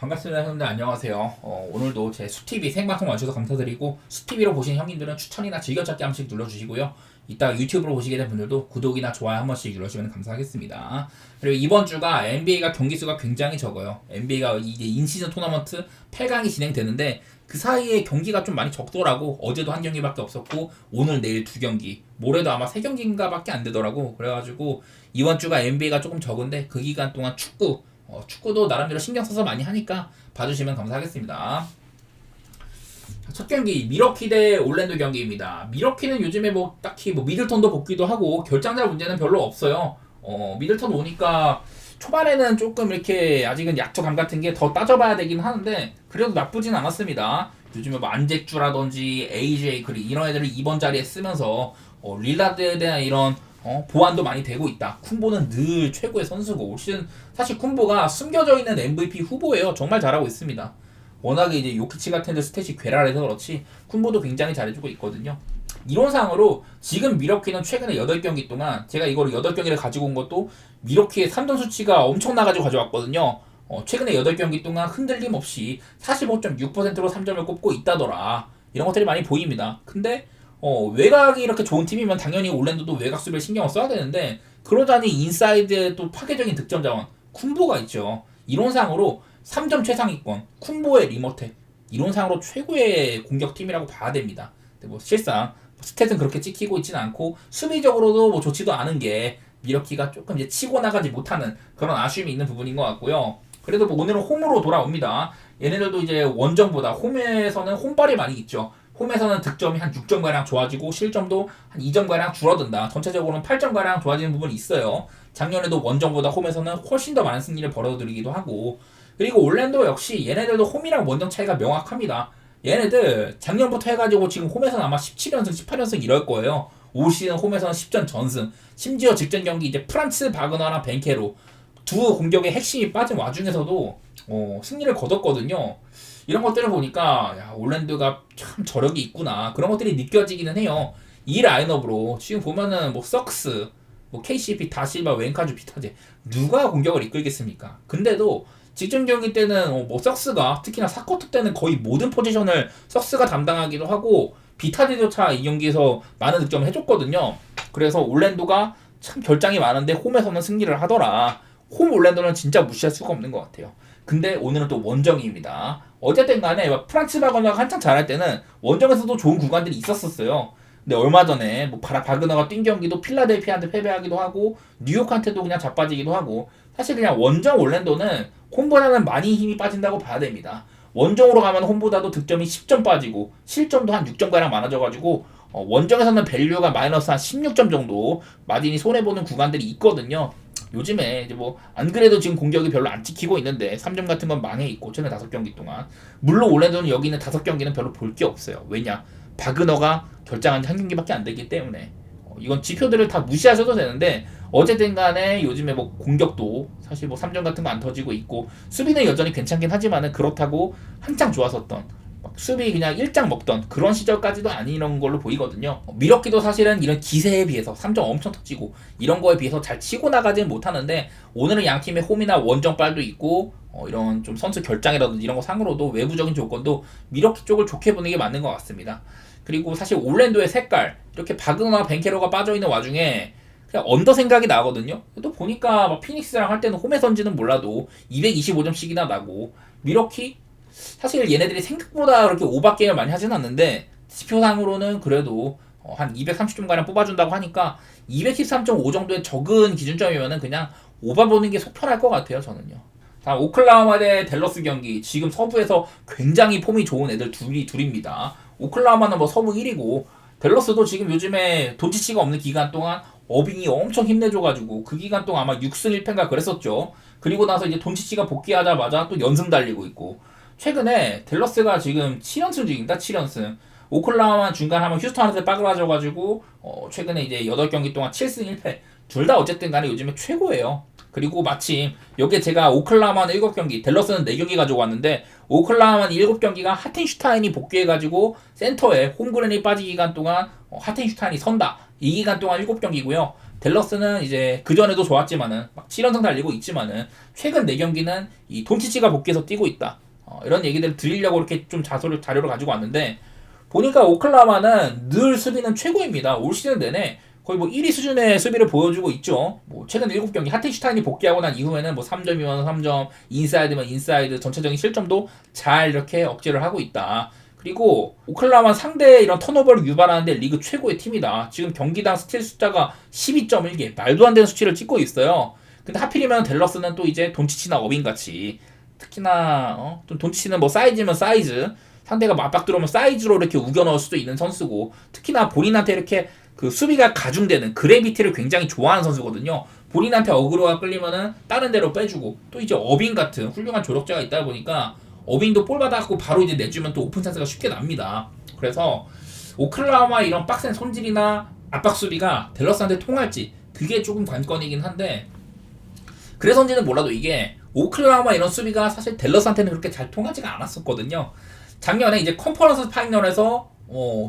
반갑습니다. 형님들 안녕하세요. 오늘도 제 수TV 생방송 와주셔서 감사드리고 수TV로 보신 형님들은 추천이나 즐겨찾기 한 번씩 눌러주시고요. 이따 유튜브로 보시게 된 분들도 구독이나 좋아요 한 번씩 눌러주시면 감사하겠습니다. 그리고 이번 주가 NBA가 경기 수가 굉장히 적어요. NBA가 이제 인시즌 토너먼트 8강이 진행되는데 그 사이에 경기가 좀 많이 적더라고. 어제도 한 경기밖에 없었고 오늘 내일 두 경기, 모레도 아마 세 경기인가 밖에 안 되더라고. 그래가지고 이번 주가 NBA가 조금 적은데 그 기간 동안 축구도 나름대로 신경 써서 많이 하니까 봐주시면 감사하겠습니다. 첫 경기 미러키 대 올랜도 경기입니다. 미러키는 요즘에 뭐 딱히 뭐 미들턴도 복귀도 하고 결장자 문제는 별로 없어요. 미들턴 오니까 초반에는 조금 이렇게 아직은 약초감 같은 게 더 따져봐야 되긴 하는데 그래도 나쁘진 않았습니다. 요즘에 뭐 안잭주라든지 AJ 그리고 이런 애들을 2번 자리에 쓰면서 릴라드에 대한 이런 보완도 많이 되고 있다. 쿤보는 늘 최고의 선수고 올 시즌 사실 쿤보가 숨겨져 있는 MVP 후보예요. 정말 잘하고 있습니다. 워낙에 이제 요키치 같은 데 스탯이 괴랄해서 그렇지 쿤보도 굉장히 잘해주고 있거든요. 이론상으로 지금 미러키는 최근에 8경기 동안 제가 이거를 8경기를 가지고 온 것도 미러키의 3점 수치가 엄청나가지고 가져왔거든요. 최근에 8경기 동안 흔들림 없이 45.6%로 3점을 꼽고 있다더라. 이런 것들이 많이 보입니다. 근데 외곽이 이렇게 좋은 팀이면 당연히 올랜도도 외곽 수비를 신경을 써야 되는데 그러자니 인사이드에 또 파괴적인 득점 자원 쿤보가 있죠. 이론상으로 3점 최상위권 쿤보의 리머텍 이론상으로 최고의 공격팀이라고 봐야 됩니다. 근데 뭐 실상 스탯은 그렇게 찍히고 있지는 않고 수비적으로도 뭐 좋지도 않은 게 미러키가 조금 이제 치고 나가지 못하는 그런 아쉬움이 있는 부분인 것 같고요. 그래도 뭐 오늘은 홈으로 돌아옵니다. 얘네들도 이제 원정보다 홈에서는 홈발이 많이 있죠. 홈에서는 득점이 한 6점가량 좋아지고 실점도 한 2점가량 줄어든다. 전체적으로는 8점가량 좋아지는 부분이 있어요. 작년에도 원정보다 홈에서는 훨씬 더 많은 승리를 벌어들이기도 하고 그리고 올랜도 역시 얘네들도 홈이랑 원정 차이가 명확합니다. 얘네들 작년부터 해가지고 지금 홈에서는 아마 17연승, 18연승 이럴 거예요. 올 시즌 홈에서는 10전 전승. 심지어 직전 경기 이제 프란츠 바그너랑 벤케로 두 공격의 핵심이 빠진 와중에서도 승리를 거뒀거든요. 이런 것들을 보니까 야, 올랜도가 참 저력이 있구나 그런 것들이 느껴지기는 해요. 이 라인업으로 지금 보면은 뭐 석스, 뭐 KCP, 다실바, 웬카주, 비타제 누가 공격을 이끌겠습니까? 근데도 직전 경기 때는 뭐 석스가 특히나 사쿼터 때는 거의 모든 포지션을 석스가 담당하기도 하고 비타제조차 이 경기에서 많은 득점을 해줬거든요. 그래서 올랜도가 참 결장이 많은데 홈에서는 승리를 하더라. 홈 올랜도는 진짜 무시할 수가 없는 것 같아요. 근데 오늘은 또 원정입니다. 어쨌든 간에 프란츠 바그너가 한창 잘할 때는 원정에서도 좋은 구간들이 있었어요. 근데 얼마 전에 뭐 바그너가 뛴 경기도 필라델피아한테 패배하기도 하고 뉴욕한테도 그냥 자빠지기도 하고 사실 그냥 원정 올랜도는 홈보다는 많이 힘이 빠진다고 봐야 됩니다. 원정으로 가면 홈보다도 득점이 10점 빠지고 실점도 한 6점가량 많아져가지고 원정에서는 밸류가 마이너스 한 16점 정도 마진이 손해보는 구간들이 있거든요. 요즘에 이제 뭐 안 그래도 지금 공격이 별로 안 찍히고 있는데 3점 같은 건 망해 있고 최근 5경기 동안 물론 올랜도는 여기 있는 5경기는 별로 볼 게 없어요. 왜냐? 바그너가 결장한 지 한 경기밖에 안 되기 때문에 이건 지표들을 다 무시하셔도 되는데 어쨌든 간에 요즘에 뭐 공격도 사실 뭐 3점 같은 거 안 터지고 있고 수비는 여전히 괜찮긴 하지만은 그렇다고 한창 좋았었던 수비 그냥 일장 먹던 그런 시절까지도 아니런 걸로 보이거든요. 미러키도 사실은 이런 기세에 비해서 3점 엄청 터지고 이런 거에 비해서 잘 치고 나가지는 못하는데 오늘은 양 팀의 홈이나 원정빨도 있고 이런 좀 선수 결장이라든지 이런 거 상으로도 외부적인 조건도 미러키 쪽을 좋게 보는 게 맞는 것 같습니다. 그리고 사실 올랜도의 색깔 이렇게 바그너나 벤케로가 빠져있는 와중에 그냥 언더 생각이 나거든요. 또 보니까 막 피닉스랑 할 때는 홈에 선지는 몰라도 225점씩이나 나고 미러키 사실 얘네들이 생각보다 그렇게 오바 게임을 많이 하진 않는데 지표상으로는 그래도 한 230점가량 뽑아준다고 하니까 213.5 정도의 적은 기준점이면은 그냥 오바 보는 게 속편할 것 같아요 저는요. 다음 오클라호마 대 댈러스 경기 지금 서부에서 굉장히 폼이 좋은 애들 둘입니다. 오클라호마는 뭐 서부 1위고 댈러스도 지금 요즘에 돈치치가 없는 기간 동안 어빙이 엄청 힘내줘가지고 그 기간 동안 아마 6승 1패인가 그랬었죠. 그리고 나서 이제 돈치치가 복귀하자마자 또 연승 달리고 있고 최근에 댈러스가 지금 7연승 중입니다. 7연승. 오클라호마 중간 한번 휴스턴한테 빠그라져가지고 최근에 이제 8경기 동안 7승 1패. 둘 다 어쨌든 간에 요즘에 최고예요. 그리고 마침 여기에 제가 오클라호마는 7경기, 댈러스는 4경기 가지고 왔는데 오클라호마는 7경기가 하텐슈타인이 복귀해가지고 센터에 홈그랜이 빠진 기간 동안 하텐슈타인이 선다. 이 기간 동안 7경기고요. 댈러스는 이제 그전에도 좋았지만은 막 7연승 달리고 있지만은 최근 4경기는 이 돈치치가 복귀해서 뛰고 있다. 이런 얘기들을 드리려고 이렇게 좀 자료를 가지고 왔는데 보니까 오클라호마는 늘 수비는 최고입니다. 올 시즌 내내 거의 뭐 1위 수준의 수비를 보여주고 있죠. 뭐 최근 7경기 하텐슈타인이 복귀하고 난 이후에는 뭐 3점이면 3점, 인사이드면 인사이드 전체적인 실점도 잘 이렇게 억제를 하고 있다. 그리고 오클라호마 상대의 이런 턴오버를 유발하는데 리그 최고의 팀이다. 지금 경기당 스틸 숫자가 12.1개, 말도 안 되는 수치를 찍고 있어요. 근데 하필이면 댈러스는 또 이제 돈치치나 어빈같이 특히나 좀 돈치치는 뭐 사이즈면 사이즈, 상대가 맞박 들어오면 사이즈로 이렇게 우겨 넣을 수도 있는 선수고, 특히나 본인한테 이렇게 그 수비가 가중되는 그래비티를 굉장히 좋아하는 선수거든요. 본인한테 어그로가 끌리면은 다른 데로 빼주고, 또 이제 어빈 같은 훌륭한 조력자가 있다 보니까 어빈도 볼 받아갖고 바로 이제 내주면 또 오픈 찬스가 쉽게 납니다. 그래서 오클라호마 이런 빡센 손질이나 압박 수비가 댈러스한테 통할지 그게 조금 관건이긴 한데, 그래서인지는 몰라도 이게 오클라호마 이런 수비가 사실 댈러스한테는 그렇게 잘 통하지가 않았었거든요. 작년에 이제 컨퍼런스 파이널에서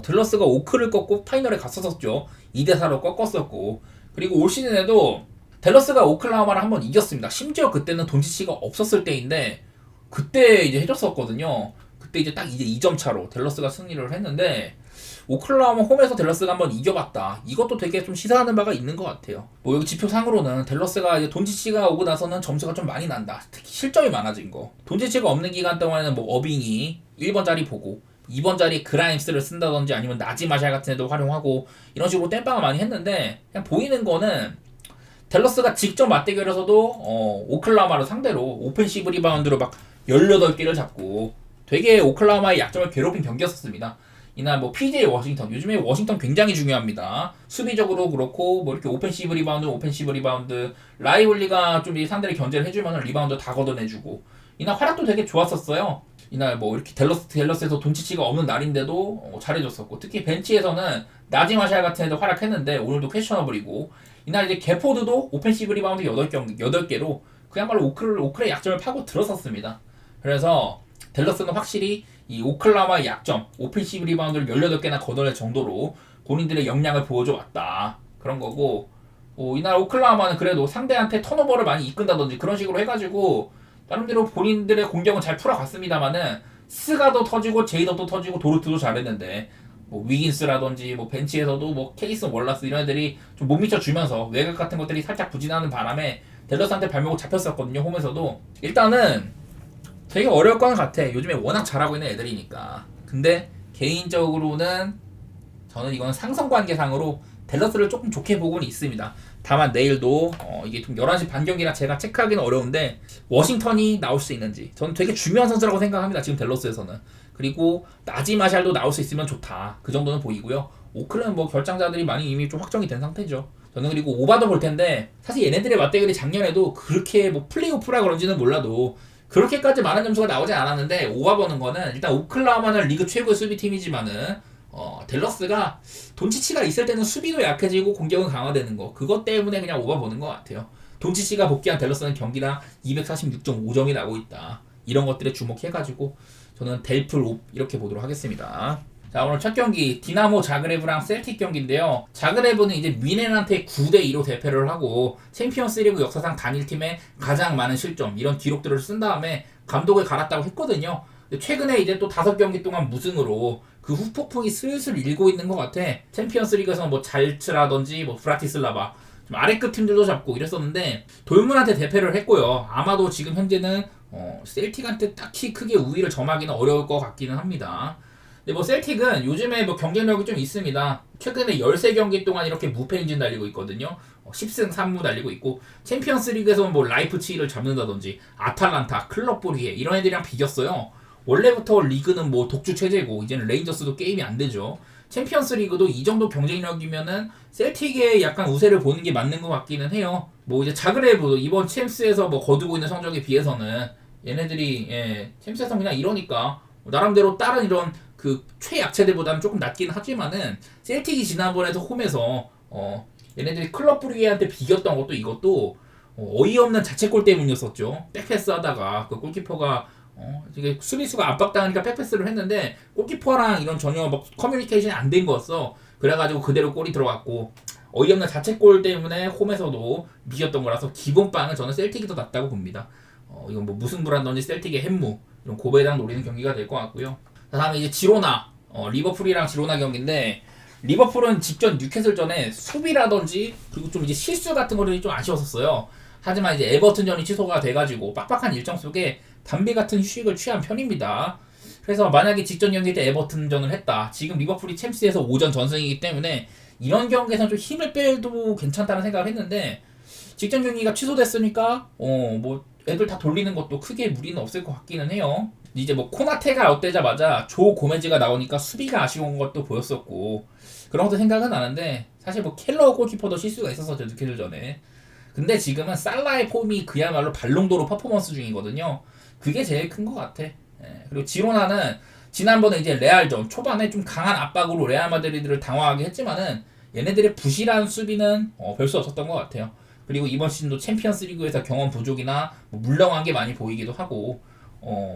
댈러스가 오클을 꺾고 파이널에 갔었었죠. 2대4로 꺾었었고, 그리고 올 시즌에도 댈러스가 오클라호마를 한번 이겼습니다. 심지어 그때는 돈치치가 없었을 때인데 그때 이제 해줬었거든요. 그때 이제 딱 이제 2점 차로 댈러스가 승리를 했는데, 오클라호마 홈에서 댈러스가 한번 이겨봤다. 이것도 되게 좀 시사하는 바가 있는 것 같아요. 뭐 여기 지표상으로는 댈러스가 이제 돈치치가 오고 나서는 점수가 좀 많이 난다. 특히 실점이 많아진 거. 돈치치가 없는 기간 동안에는 뭐 어빙이 1번 자리 보고 2번 자리 그라임스를 쓴다든지 아니면 나지마샬 같은 애도 활용하고 이런 식으로 땜빵을 많이 했는데, 그냥 보이는 거는 댈러스가 직접 맞대결에서도 오클라호마를 상대로 오펜시브 리바운드로 막 18개를 잡고 되게 오클라호마의 약점을 괴롭힌 경기였었습니다. 이날 뭐 PJ 워싱턴, 요즘에 워싱턴 굉장히 중요합니다. 수비적으로 그렇고 뭐 이렇게 오펜시브 리바운드 라이블리가 좀 이 상대를 견제를 해주면 리바운드 다 걷어내주고, 이날 활약도 되게 좋았었어요. 이날 뭐 이렇게 댈러스에서 돈치치가 없는 날인데도 잘해줬었고, 특히 벤치에서는 나지마샬 같은 애도 활약했는데 오늘도 퀘스천어블이고, 이날 이제 게포드도 오펜시브 리바운드 8개로 그야말로 오클의 약점을 파고 들었었습니다. 그래서 댈러스는 확실히 이 오클라호마의 약점, 오펜시브 리바운드를 18개나 걷어낼 정도로 본인들의 역량을 보여줘 왔다. 그런 거고, 이날 오클라호마는 그래도 상대한테 턴오버를 많이 이끈다든지 그런 식으로 해가지고 나름대로 본인들의 공격은 잘 풀어갔습니다만은 스가도 터지고 제이더도 터지고 도르트도 잘했는데, 뭐 위긴스라든지 뭐 벤치에서도 뭐 케이슨 월라스 이런 애들이 좀 못 미쳐주면서 외곽 같은 것들이 살짝 부진하는 바람에 댈러스한테 발목을 잡혔었거든요. 홈에서도. 일단은 되게 어려울 거는 같아. 요즘에 워낙 잘하고 있는 애들이니까. 근데 개인적으로는 저는 이건 상성관계상으로 댈러스를 조금 좋게 보고는 있습니다. 다만 내일도 이게 좀 11시 반 경기라 제가 체크하기는 어려운데 워싱턴이 나올 수 있는지 저는 되게 중요한 선수라고 생각합니다. 지금 댈러스에서는. 그리고 나지마샬도 나올 수 있으면 좋다. 그 정도는 보이고요. 오클은 뭐 결장자들이 많이 이미 좀 확정이 된 상태죠. 저는 그리고 오바도 볼 텐데, 사실 얘네들의 맞대결이 작년에도 그렇게 뭐 플레이오프라 그런지는 몰라도 그렇게까지 많은 점수가 나오지 않았는데, 오바 보는 거는 일단 오클라호마는 리그 최고의 수비팀이지만은 댈러스가 돈치치가 있을 때는 수비도 약해지고 공격은 강화되는 거, 그것 때문에 그냥 오바 보는 것 같아요. 돈치치가 복귀한 댈러스는 경기당 246.5점이 나고 있다. 이런 것들에 주목해가지고 저는 델플 옵 이렇게 보도록 하겠습니다. 자, 오늘 첫 경기 디나모 자그레브랑 셀틱 경기인데요. 자그레브는 이제 미넨한테 9대2로 대패를 하고 챔피언스리그 역사상 단일팀에 가장 많은 실점 이런 기록들을 쓴 다음에 감독을 갈았다고 했거든요. 최근에 이제 또 5경기 동안 무승으로 그 후폭풍이 슬슬 일고 있는 것 같아. 챔피언스리그에서는 뭐 잘츠라든지 뭐 브라티슬라바 좀 아래급 팀들도 잡고 이랬었는데 돌문한테 대패를 했고요. 아마도 지금 현재는 셀틱한테 딱히 크게 우위를 점하기는 어려울 것 같기는 합니다. 근데 뭐 셀틱은 요즘에 뭐 경쟁력이 좀 있습니다. 최근에 13경기 동안 이렇게 무패 행진 달리고 있거든요. 10승 3무 달리고 있고, 챔피언스 리그에서는 뭐 라이프치히를 잡는다든지 아탈란타, 클럽 브리에 이런 애들이랑 비겼어요. 원래부터 리그는 뭐 독주 체제고 이제는 레인저스도 게임이 안 되죠. 챔피언스 리그도 이 정도 경쟁력이면은 셀틱에 약간 우세를 보는 게 맞는 것 같기는 해요. 뭐 이제 자그레브도 이번 챔스에서 뭐 거두고 있는 성적에 비해서는 얘네들이 챔스에서 그냥 이러니까 나름대로 다른 이런 그 최약체들보다는 조금 낮긴 하지만은 셀틱이 지난번에도 홈에서 얘네들이 클럽 브리게한테 비겼던 것도 이것도 어이없는 자책골 때문이었었죠. 백패스 하다가 그 골키퍼가 이게 수비수가 압박당하니까 백패스를 했는데 골키퍼랑 이런 전혀 막 커뮤니케이션이 안 된 거였어. 그래가지고 그대로 골이 들어갔고, 어이없는 자책골 때문에 홈에서도 이겼던 거라서 기본빵은 저는 셀틱이 더 낫다고 봅니다. 이건 뭐 무승부라든지 셀틱의 햄무 이런 고배당 노리는 경기가 될 것 같고요. 다음에 이제 지로나 리버풀이랑 지로나 경기인데 리버풀은 직전 뉴캐슬전에 수비라든지 그리고 좀 이제 실수 같은 거를 좀 아쉬웠었어요. 하지만 이제 에버튼전이 취소가 돼가지고 빡빡한 일정 속에 담배 같은 휴식을 취한 편입니다. 그래서 만약에 직전 경기 때 에버튼전을 했다. 지금 리버풀이 챔스에서 오전 전승이기 때문에 이런 경기에서는 좀 힘을 빼도 괜찮다는 생각을 했는데 직전 경기가 취소됐으니까 뭐 애들 다 돌리는 것도 크게 무리는 없을 것 같기는 해요. 이제 뭐 코나테가 아웃되자마자 조 고메즈가 나오니까 수비가 아쉬운 것도 보였었고 그런 것도 생각은 나는데 사실 뭐 켈러 골키퍼도 실수가 있었었죠 뉴캐슬 전에. 근데 지금은 살라의 폼이 그야말로 발롱도르 퍼포먼스 중이거든요. 그게 제일 큰 것 같아. 그리고 지로나는 지난번에 이제 레알전 초반에 좀 강한 압박으로 레알 마드리드를 당황하게 했지만은 얘네들의 부실한 수비는 별 수 없었던 것 같아요. 그리고 이번 시즌도 챔피언스 리그에서 경험 부족이나 뭐 물렁한 게 많이 보이기도 하고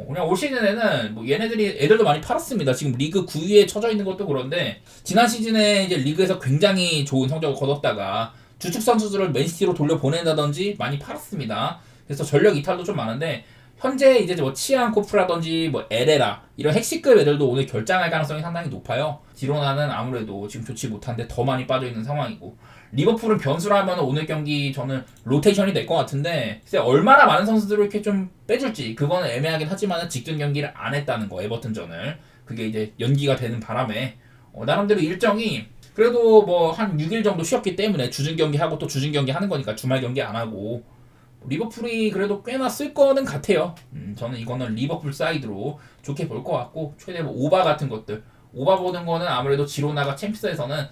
그냥 올 시즌에는 뭐 얘네들이 애들도 많이 팔았습니다. 지금 리그 9위에 처져 있는 것도 그런데 지난 시즌에 이제 리그에서 굉장히 좋은 성적을 거뒀다가 주축 선수들을 맨시티로 돌려보낸다든지 많이 팔았습니다. 그래서 전력 이탈도 좀 많은데 현재 이제 뭐 치안코프라든지 뭐 에레라 이런 핵심급 애들도 오늘 결장할 가능성이 상당히 높아요. 지로나는 아무래도 지금 좋지 못한데 더 많이 빠져있는 상황이고 리버풀은 변수라면 오늘 경기 저는 로테이션이 될 것 같은데 글쎄 얼마나 많은 선수들을 이렇게 좀 빼줄지 그거는 애매하긴 하지만 직전 경기를 안 했다는 거 에버튼전을 그게 이제 연기가 되는 바람에 나름대로 일정이 그래도 뭐 한 6일 정도 쉬었기 때문에 주중 경기 하고 또 주중 경기 하는 거니까 주말 경기 안 하고 리버풀이 그래도 꽤나 쓸 거는 같아요. 저는 이거는 리버풀 사이드로 좋게 볼 것 같고 최대 뭐 오바 같은 것들 오바 보는 거는 아무래도 지로나가 챔스에서는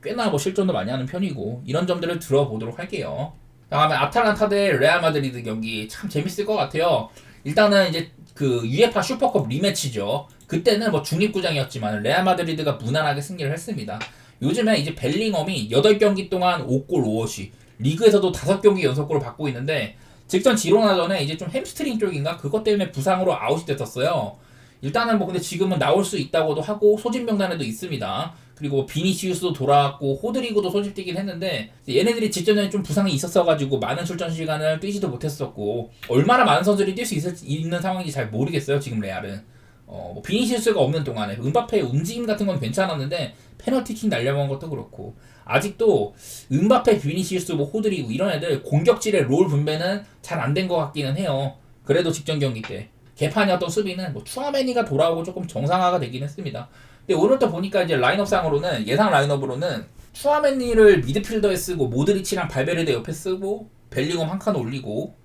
꽤나 뭐 실전도 많이 하는 편이고 이런 점들을 들어보도록 할게요. 다음에 아탈란타 대 레알 마드리드 경기 참 재밌을 것 같아요. 일단은 이제 그 UEFA 슈퍼컵 리매치죠. 그때는 뭐 중립구장이었지만 레알 마드리드가 무난하게 승리를 했습니다. 요즘에 이제 벨링엄이 8경기 동안 5골 5어시 리그에서도 5경기 연속골을 받고 있는데 직전 지로나전에 이제 좀 햄스트링 쪽인가 그것 때문에 부상으로 아웃이 됐었어요. 일단은 뭐 근데 지금은 나올 수 있다고도 하고 소집 명단에도 있습니다. 그리고 비니시우스도 돌아왔고 호드리그도 소집되긴 했는데 얘네들이 직전에 좀 부상이 있었어가지고 많은 출전 시간을 뛰지도 못했었고 얼마나 많은 선수들이 뛸 수 있는 상황인지 잘 모르겠어요 지금 레알은. 뭐 비니시우스가 없는 동안에 은바페의 움직임 같은 건 괜찮았는데 페널티킥 날려먹은 것도 그렇고 아직도 은바페, 비니시우스, 뭐 호드리고 이런 애들 공격질의 롤 분배는 잘 안 된 것 같기는 해요. 그래도 직전 경기 때 개판이었던 수비는 뭐 추아메니가 돌아오고 조금 정상화가 되긴 했습니다. 근데 오늘 또 보니까 이제 라인업상으로는 예상 라인업으로는 추아메니를 미드필더에 쓰고 모드리치랑 발베르데 옆에 쓰고 벨링엄 한 칸 올리고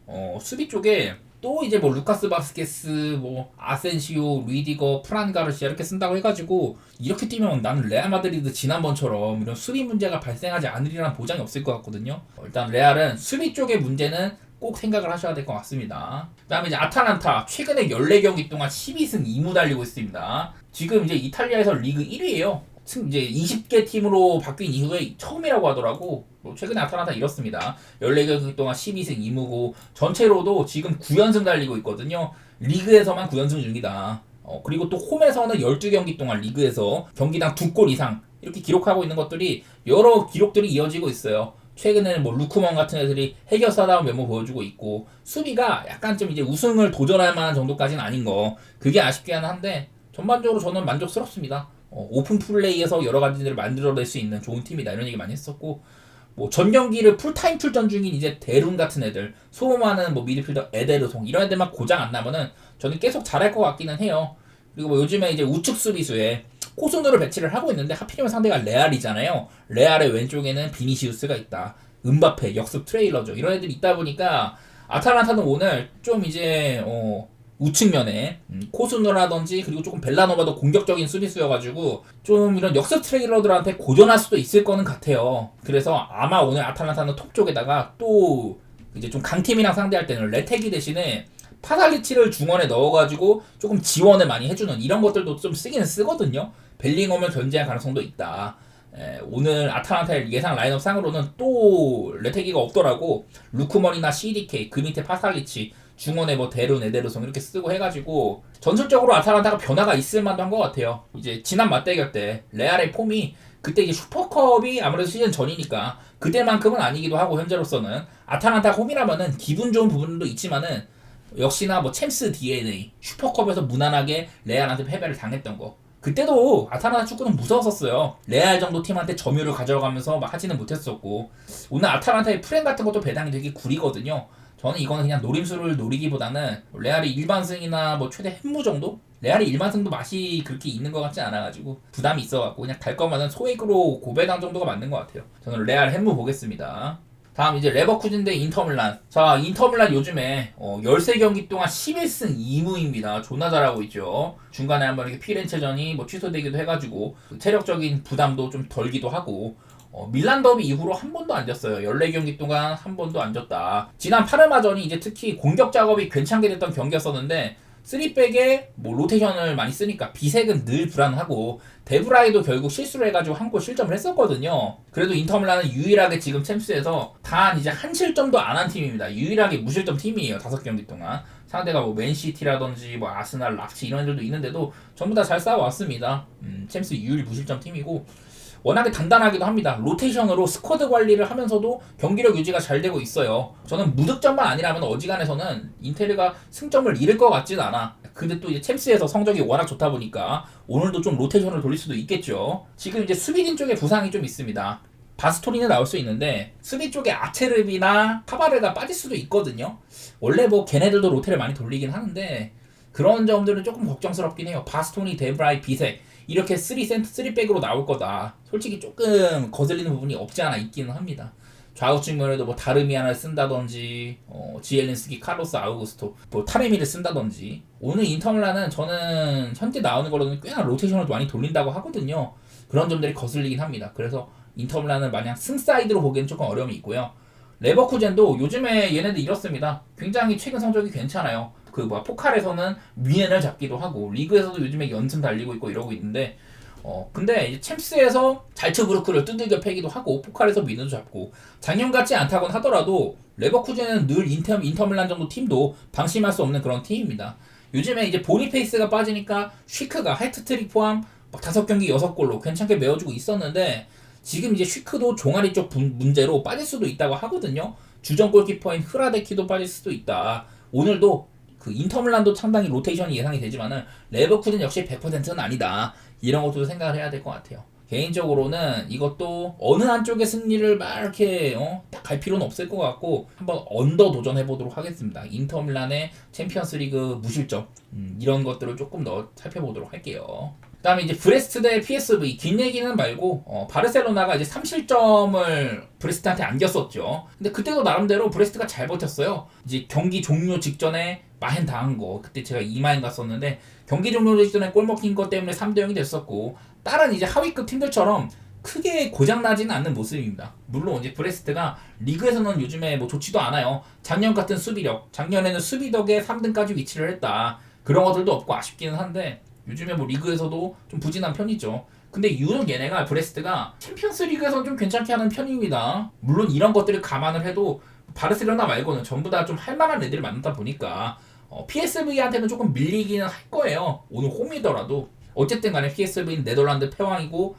수비 쪽에 또 이제 뭐 루카스 바스케스, 뭐 아센시오, 리디거, 프란 가르시아 이렇게 쓴다고 해가지고 이렇게 뛰면 나는 레알 마드리드 지난번처럼 이런 수비 문제가 발생하지 않으리라는 보장이 없을 것 같거든요. 일단 레알은 수비 쪽의 문제는 꼭 생각을 하셔야 될 것 같습니다. 그 다음에 이제 아탈란타 최근에 14경기 동안 12승 2무 달리고 있습니다. 지금 이제 이탈리아에서 리그 1위에요. 이제 20개 팀으로 바뀐 이후에 처음이라고 하더라고. 뭐 최근에 아탈란타 이렇습니다. 14경기 동안 12승 2무고 전체로도 지금 9연승 달리고 있거든요. 리그에서만 9연승 중이다. 그리고 또 홈에서는 12경기 동안 리그에서 경기당 2골 이상 이렇게 기록하고 있는 것들이 여러 기록들이 이어지고 있어요. 최근에는 뭐 루크먼 같은 애들이 해결사다운 면모 보여주고 있고 수비가 약간 좀 이제 우승을 도전할 만한 정도까지는 아닌 거 그게 아쉽긴 한데 전반적으로 저는 만족스럽습니다. 오픈 플레이에서 여러 가지들을 만들어낼 수 있는 좋은 팀이다 이런 얘기 많이 했었고 뭐 전 경기를 풀타임 출전 중인 이제 데룬 같은 애들 소모하는 뭐 미드필더 에데르송 이런 애들만 고장 안 나면은 저는 계속 잘할 것 같기는 해요. 그리고 뭐 요즘에 이제 우측 수비수에 코스누를 배치를 하고 있는데 하필이면 상대가 레알이잖아요. 레알의 왼쪽에는 비니시우스가 있다. 은바페, 역습 트레일러죠. 이런 애들이 있다 보니까 아탈란타는 오늘 좀 이제 우측면에 코스누라든지 그리고 조금 벨라노바도 공격적인 수비수여가지고 좀 이런 역습 트레일러들한테 고전할 수도 있을 거는 같아요. 그래서 아마 오늘 아탈란타는 톱 쪽에다가 또 이제 좀 강팀이랑 상대할 때는 레테기 대신에 파살리치를 중원에 넣어가지고 조금 지원을 많이 해주는 이런 것들도 좀 쓰기는 쓰거든요. 벨링엄을 견제할 가능성도 있다. 오늘 아탈란타의 예상 라인업 상으로는 또 레테기가 없더라고. 루크먼이나 CDK 그 밑에 파살리치 중원에 뭐 데룬, 에데르송 이렇게 쓰고 해가지고 전술적으로 아탈란타가 변화가 있을 만도 한 것 같아요. 이제 지난 맞대결 때 레알의 폼이 그때 이제 슈퍼컵이 아무래도 시즌 전이니까 그때만큼은 아니기도 하고 현재로서는 아탈란타 홈이라면은 기분 좋은 부분도 있지만은 역시나 뭐 챔스 DNA 슈퍼컵에서 무난하게 레알한테 패배를 당했던 거. 그때도 아탈란타 축구는 무서웠었어요. 레알 정도 팀한테 점유를 가져가면서 막 하지는 못했었고 오늘 아탈란타의 프렘 같은 것도 배당이 되게 구리거든요. 저는 이거는 그냥 노림수를 노리기보다는 레알이 일반승이나 뭐 최대 햄무 정도? 레알이 일반승도 맛이 그렇게 있는 것 같지 않아가지고 부담이 있어갖고 그냥 갈 거면은 소액으로 고배당 정도가 맞는 것 같아요. 저는 레알 햄무 보겠습니다. 다음 이제 레버쿠젠 대 인터밀란. 자, 인터밀란 요즘에 13경기 동안 11승 2무입니다. 존나 잘하고 있죠. 중간에 한번 이렇게 피렌체전이 뭐 취소되기도 해가지고 체력적인 부담도 좀 덜기도 하고 밀란 더비 이후로 한 번도 안 졌어요. 14경기 동안 한 번도 안 졌다. 지난 파르마전이 이제 특히 공격 작업이 괜찮게 됐던 경기였었는데 3백에 뭐 로테이션을 많이 쓰니까 비색은 늘 불안하고 데브라이도 결국 실수를 해가지고 한 골 실점을 했었거든요. 그래도 인터밀란은 유일하게 지금 챔스에서 단 이제 한 실점도 안 한 팀입니다. 유일하게 무실점 팀이에요. 5경기 동안. 상대가 뭐 맨시티라든지 뭐 아스날, 락치 이런 애들도 있는데도 전부 다 잘 싸워왔습니다. 챔스 유일 무실점 팀이고 워낙에 단단하기도 합니다. 로테이션으로 스쿼드 관리를 하면서도 경기력 유지가 잘 되고 있어요. 저는 무득점만 아니라면 어지간해서는 인테르가 승점을 잃을 것 같진 않아. 근데 또 이제 챔스에서 성적이 워낙 좋다 보니까 오늘도 좀 로테이션을 돌릴 수도 있겠죠. 지금 이제 수비진 쪽에 부상이 좀 있습니다. 바스토리는 나올 수 있는데 수비 쪽에 아체르비나 카바르가 빠질 수도 있거든요. 원래 뭐 걔네들도 로테를 많이 돌리긴 하는데 그런 점들은 조금 걱정스럽긴 해요. 바스토니, 데브라이, 비색 이렇게 3백으로 나올 거다. 솔직히 조금 거슬리는 부분이 없지 않아 있기는 합니다. 좌우 측면에도 뭐 다르미안을 쓴다든지 지엘린스키, 카로스 아우구스토, 뭐 타레미를 쓴다든지 오늘 인터밀란은 저는 현재 나오는 걸로는 꽤나 로테이션을 많이 돌린다고 하거든요. 그런 점들이 거슬리긴 합니다. 그래서 인터밀란을 마냥 승사이드로 보기에는 조금 어려움이 있고요. 레버쿠젠도 요즘에 얘네들 이렇습니다. 굉장히 최근 성적이 괜찮아요. 포칼에서는 위엔을 잡기도 하고 리그에서도 요즘에 연승 달리고 있고 이러고 있는데 근데 이제 챔스에서 잘츠부르크를 두들겨 패기도 하고 포칼에서 위엔도 잡고 작년 같지 않다곤 하더라도 레버쿠젠은 늘 인터밀란 정도 팀도 방심할 수 없는 그런 팀입니다. 요즘에 이제 보니페이스가 빠지니까 쉬크가 해트트릭 포함 막 5경기 6골로 괜찮게 메워주고 있었는데 지금 이제 쉬크도 종아리 쪽 문제로 빠질 수도 있다고 하거든요. 주전 골키퍼인 흐라데키도 빠질 수도 있다. 오늘도 인터밀란도 상당히 로테이션이 예상이 되지만은 레버쿠젠 역시 100%는 아니다. 이런 것도 생각을 해야 될 것 같아요. 개인적으로는 이것도 어느 한쪽의 승리를 막 이렇게 딱 갈 필요는 없을 것 같고 한번 언더 도전해 보도록 하겠습니다. 인터밀란의 챔피언스리그 무실점 이런 것들을 조금 더 살펴보도록 할게요. 그 다음에 이제 브레스트 대 PSV 긴 얘기는 말고 바르셀로나가 이제 3실점을 브레스트한테 안겼었죠. 근데 그때도 나름대로 브레스트가 잘 버텼어요. 이제 경기 종료 직전에 마헨 당한 거 그때 제가 이마엔 갔었는데 경기 종료 직전에 골 먹힌 것 때문에 3대0이 됐었고 다른 이제 하위급 팀들처럼 크게 고장나지는 않는 모습입니다. 물론 이제 브레스트가 리그에서는 요즘에 뭐 좋지도 않아요. 작년 같은 수비력, 작년에는 수비 덕에 3등까지 위치를 했다. 그런 것들도 없고 아쉽기는 한데 요즘에 뭐 리그에서도 좀 부진한 편이죠. 근데 유독 얘네가 브레스트가 챔피언스 리그에서는 좀 괜찮게 하는 편입니다. 물론 이런 것들을 감안을 해도 바르셀로나 말고는 전부 다 좀 할만한 애들을 만나다 보니까 PSV한테는 조금 밀리기는 할 거예요. 오늘 홈이더라도 어쨌든 간에 PSV는 네덜란드 패왕이고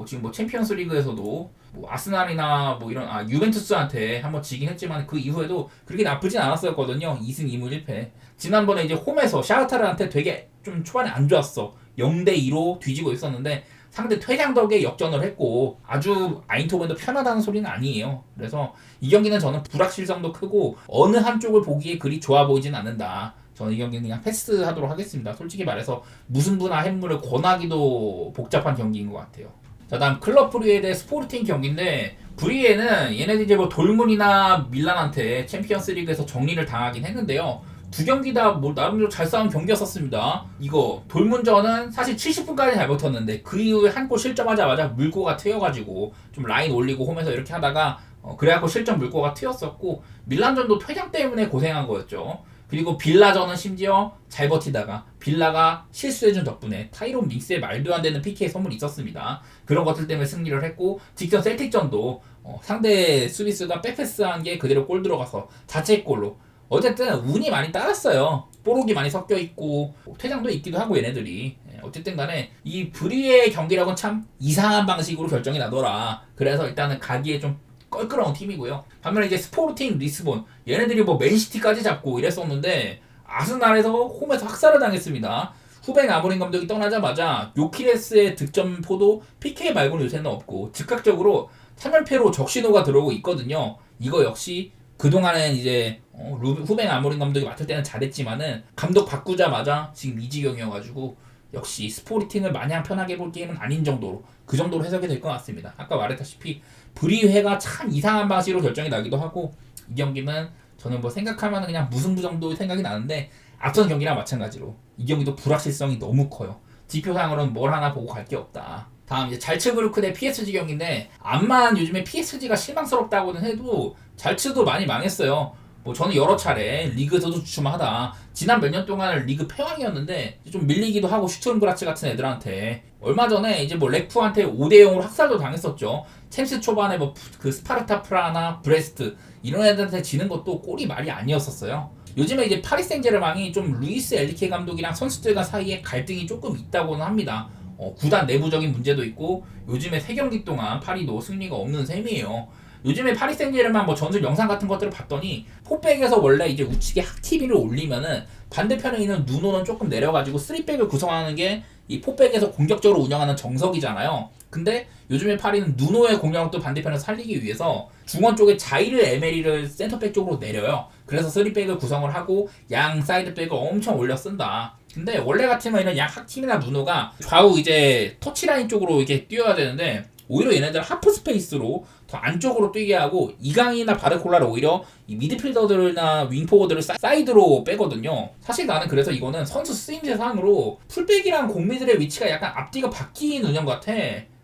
지금 뭐 챔피언스 리그에서도 뭐 아스날이나 뭐 이런 유벤투스한테 한번 지긴 했지만 그 이후에도 그렇게 나쁘진 않았었거든요. 2승 2무 1패. 지난번에 이제 홈에서 샤흐타르한테 되게 좀 초반에 안 좋았어. 0대2로 뒤지고 있었는데 상대 퇴장 덕에 역전을 했고 아주 아인토벤도 편하다는 소리는 아니에요. 그래서 이 경기는 저는 불확실성도 크고 어느 한쪽을 보기에 그리 좋아 보이진 않는다. 저는 이 경기는 그냥 패스하도록 하겠습니다. 솔직히 말해서 무승부나 햄물을 권하기도 복잡한 경기인 것 같아요. 자, 다음 클럽 브리에 대 스포르팅 경기인데 브리에는 얘네들이 이제 뭐 돌문이나 밀란한테 챔피언스 리그에서 정리를 당하긴 했는데요. 두 경기 다 뭐 나름대로 잘 싸운 경기였었습니다. 이거 돌문전은 사실 70분까지 잘 버텼는데 그 이후에 한 골 실점하자마자 물고가 트여가지고 좀 라인 올리고 홈에서 이렇게 하다가 그래갖고 실점 물고가 트였었고 밀란전도 퇴장 때문에 고생한 거였죠. 그리고 빌라전은 심지어 잘 버티다가 빌라가 실수해준 덕분에 타이론 믹스의 말도 안 되는 PK 선물이 있었습니다. 그런 것들 때문에 승리를 했고 직전 셀틱전도 상대 수비수가 백패스한 게 그대로 골 들어가서 자책골로 어쨌든 운이 많이 따랐어요. 뽀록이 많이 섞여있고 퇴장도 있기도 하고 얘네들이 어쨌든 간에 이 브리의 경기력은 참 이상한 방식으로 결정이 나더라. 그래서 일단은 가기에 좀 껄끄러운 팀이고요. 반면에 이제 스포팅 리스본 얘네들이 뭐 맨시티까지 잡고 이랬었는데 아스날에서 홈에서 학살을 당했습니다. 후벤 아모린 감독이 떠나자마자 요키레스의 득점포도 PK 말고는 요새는 없고 즉각적으로 3연패로 적신호가 들어오고 있거든요. 이거 역시 그동안은 이제 후벤 아모린 감독이 맡을 때는 잘했지만은 감독 바꾸자마자 지금 이 지경이어가지고 역시 스포르팅을 마냥 편하게 볼 게임은 아닌 정도로 그 정도로 해석이 될 것 같습니다. 아까 말했다시피 브리회가 참 이상한 방식으로 결정이 나기도 하고 이 경기는 저는 뭐 생각하면 그냥 무승부 정도 생각이 나는데 앞선 경기랑 마찬가지로 이 경기도 불확실성이 너무 커요. 지표상으로는 뭘 하나 보고 갈 게 없다. 다음 이제 잘츠부르크 대 PSG 경기인데 암만 요즘에 PSG가 실망스럽다고는 해도 잘츠도 많이 망했어요. 뭐 저는 여러 차례 리그에서도 주춤하다. 지난 몇 년 동안 리그 패왕이었는데 좀 밀리기도 하고 슈트룬그라츠 같은 애들한테 얼마 전에 이제 뭐 레프한테 5대0으로 학살도 당했었죠. 챔스 초반에 뭐 그 스파르타 프라나 브레스트 이런 애들한테 지는 것도 꼴이 말이 아니었었어요. 요즘에 이제 파리 생제르맹이 좀 루이스 엘리케 감독이랑 선수들과 사이에 갈등이 조금 있다고는 합니다. 구단 내부적인 문제도 있고 요즘에 3경기 동안 파리도 승리가 없는 셈이에요. 요즘에 파리 생제르맹 뭐 전술 영상 같은 것들을 봤더니 포백에서 원래 이제 우측에 하키미를 올리면은 반대편에 있는 누노는 조금 내려가지고 3백을 구성하는 게 이 포백에서 공격적으로 운영하는 정석이잖아요. 근데 요즘에 파리는 누노의 공격도 반대편에서 살리기 위해서 중원 쪽에 자이르 에메리를 센터백 쪽으로 내려요. 그래서 3백을 구성을 하고 양 사이드백을 엄청 올려 쓴다. 근데 원래 같으면 이런 양 하킴이나 누노가 좌우 이제 터치라인 쪽으로 이렇게 뛰어야 되는데 오히려 얘네들 하프 스페이스로 더 안쪽으로 뛰게 하고 이강인이나 바르콜라를 오히려 이 미드필더들이나 윙포워드를 사이드로 빼거든요. 사실 나는 그래서 이거는 선수 쓰임새상으로 풀백이랑 공미들의 위치가 약간 앞뒤가 바뀐 운영 같아.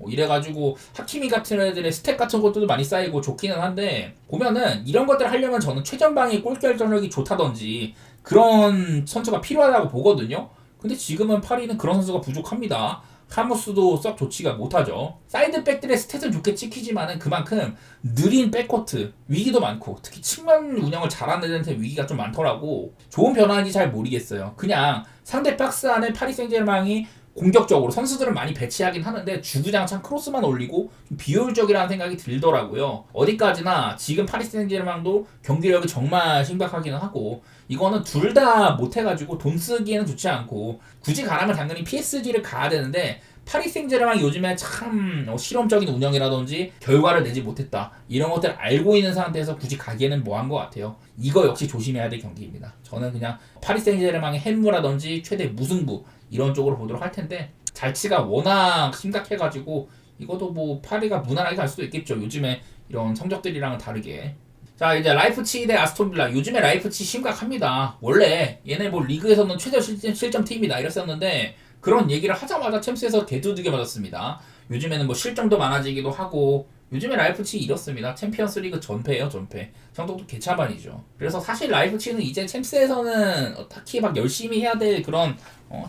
이래가지고 하키미 같은 애들의 스택 같은 것들도 많이 쌓이고 좋기는 한데 보면은 이런 것들 하려면 저는 최전방의 골결정력이 좋다든지 그런 선수가 필요하다고 보거든요. 근데 지금은 파리는 그런 선수가 부족합니다. 카무스도 썩 좋지가 못하죠. 사이드백들의 스탯은 좋게 찍히지만은 그만큼 느린 백코트 위기도 많고 특히 측면 운영을 잘하는 애들한테 위기가 좀 많더라고. 좋은 변화인지 잘 모르겠어요. 그냥 상대 박스 안에 파리 생제르맹이 공격적으로 선수들을 많이 배치하긴 하는데 주구장창 크로스만 올리고 좀 비효율적이라는 생각이 들더라고요. 어디까지나 지금 파리 생제르맹도 경기력이 정말 심각하기는 하고 이거는 둘 다 못해가지고 돈 쓰기에는 좋지 않고 굳이 가라면 당연히 PSG를 가야 되는데 파리 생제르맹이 요즘에 참 실험적인 운영이라든지 결과를 내지 못했다 이런 것들을 알고 있는 상태에서 굳이 가기에는 뭐한 것 같아요. 이거 역시 조심해야 될 경기입니다. 저는 그냥 파리 생제르맹의 햄무라든지 최대 무승부 이런 쪽으로 보도록 할 텐데 잘치가 워낙 심각해가지고 이것도 뭐 파리가 무난하게 갈 수도 있겠죠. 요즘에 이런 성적들이랑은 다르게. 자 이제 라이프치히 대 아스톤빌라. 요즘에 라이프치히 심각합니다. 원래 얘네 뭐 리그에서는 최저 실점 팀이다 이랬었는데 그런 얘기를 하자마자 챔스에서 개두들겨 맞았습니다. 요즘에는 뭐 실점도 많아지기도 하고 요즘에 라이프치히 이렇습니다. 챔피언스 리그 전패예요 전패. 성적도 개차반이죠. 그래서 사실 라이프치히는 이제 챔스에서는 딱히 막 열심히 해야 될 그런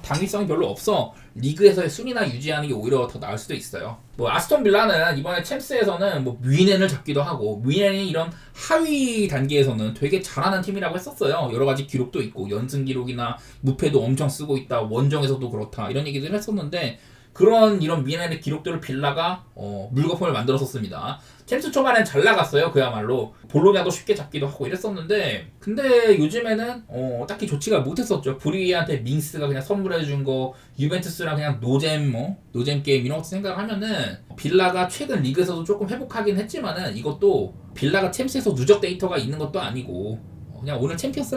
당위성이 별로 없어. 리그에서의 순위나 유지하는 게 오히려 더 나을 수도 있어요. 뭐 아스톤 빌라는 이번에 챔스에서는 뭐 뮌헨을 잡기도 하고 뮌헨이 이런 하위 단계에서는 되게 잘하는 팀이라고 했었어요. 여러 가지 기록도 있고 연승 기록이나 무패도 엄청 쓰고 있다. 원정에서도 그렇다. 이런 얘기들을 했었는데 그런 이런 뮌헨의 기록들을 빌라가 물거품을 만들었었습니다. 챔스 초반엔 잘 나갔어요. 그야말로 볼로냐도 쉽게 잡기도 하고 이랬었는데 근데 요즘에는 딱히 좋지가 못했었죠. 브리기한테 밍스가 그냥 선물해준 거 유벤투스랑 그냥 노잼 게임 이런 거 생각을 하면은 빌라가 최근 리그에서도 조금 회복하긴 했지만은 이것도 빌라가 챔스에서 누적 데이터가 있는 것도 아니고 그냥 오늘 챔피언스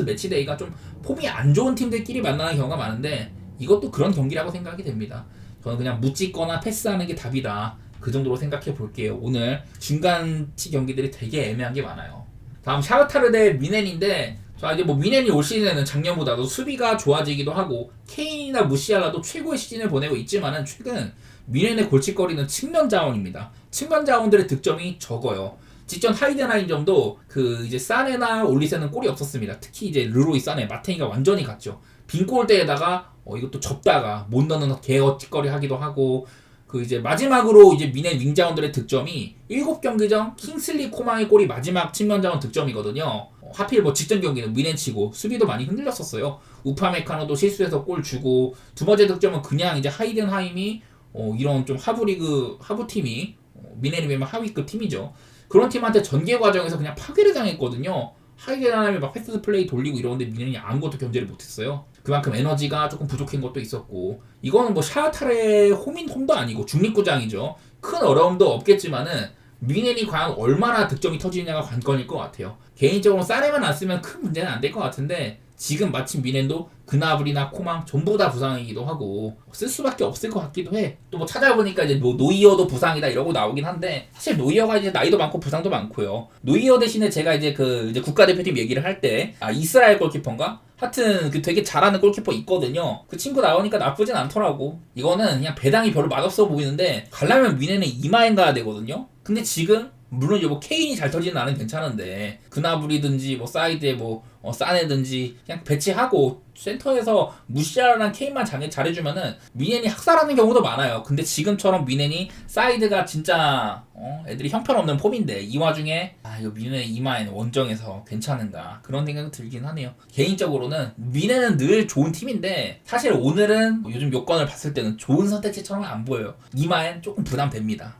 매치 데이가 좀 폼이 안 좋은 팀들끼리 만나는 경우가 많은데 이것도 그런 경기라고 생각이 됩니다. 저는 그냥 묻찍거나 패스하는 게 답이다. 그 정도로 생각해 볼게요. 오늘 중간치 경기들이 되게 애매한 게 많아요. 다음 샤흐타르 대 뮌헨인데 자 이제 뭐 뮌헨이 올 시즌에는 작년보다도 수비가 좋아지기도 하고 케인이나 무시알라도 최고의 시즌을 보내고 있지만은 최근 뮌헨의 골칫거리는 측면 자원입니다. 측면 자원들의 득점이 적어요. 직전 하이덴하임점도 그 이제 사네나 올리세는 골이 없었습니다. 특히 이제 르로이 사네 마테이가 완전히 갔죠. 빈 골대에다가 이것도 접다가 못 넣는 개어짓거리 하기도 하고 그 이제 마지막으로 이제 뮌헨 윙자원들의 득점이 7경기 전 킹슬리 코망의 골이 마지막 측면 자원 득점이거든요. 하필 뭐 직전 경기는 미넨치고 수비도 많이 흔들렸었어요. 우파메카노도 실수해서 골 주고 두 번째 득점은 그냥 이제 하이든하임이 이런 좀 하부 팀이 미넨이 되면 하위급 팀이죠. 그런 팀한테 전개 과정에서 그냥 파괴를 당했거든요. 하이든하임이 막 패스트 플레이 돌리고 이러는데 미넨이 아무것도 견제를 못했어요. 그만큼 에너지가 조금 부족한 것도 있었고 이거는 뭐 샤하탈의 홈도 아니고 중립구장이죠. 큰 어려움도 없겠지만은 미넨이 과연 얼마나 득점이 터지느냐가 관건일 것 같아요. 개인적으로 사레만 안 쓰면 큰 문제는 안 될 것 같은데 지금 마침 미넨도 그나브리나 코망 전부 다 부상이기도 하고 쓸 수밖에 없을 것 같기도 해. 또 뭐 찾아보니까 이제 뭐 노이어도 부상이다 이러고 나오긴 한데 사실 노이어가 이제 나이도 많고 부상도 많고요. 노이어 대신에 제가 이제 이제 국가대표팀 얘기를 할 때 이스라엘 골키퍼인가? 하여튼 되게 잘하는 골키퍼 있거든요. 그 친구 나오니까 나쁘진 않더라고. 이거는 그냥 배당이 별로 맛없어 보이는데 가려면 미넨은 이마엔 가야 되거든요. 근데 지금 물론 뭐 케인이 잘 터지는 나는 괜찮은데 그나브리든지 뭐 사이드에 뭐 싸네든지 그냥 배치하고 센터에서 무시하는 케인만 잘해주면은 미넨이 학살하는 경우도 많아요. 근데 지금처럼 미넨이 사이드가 진짜 애들이 형편없는 폼인데 이 와중에 이거 미넨의 이마엔 원정에서 괜찮은가 그런 생각이 들긴 하네요. 개인적으로는 미넨은 늘 좋은 팀인데 사실 오늘은 요즘 요건을 봤을 때는 좋은 선택지처럼 안 보여요. 이마엔 조금 부담됩니다.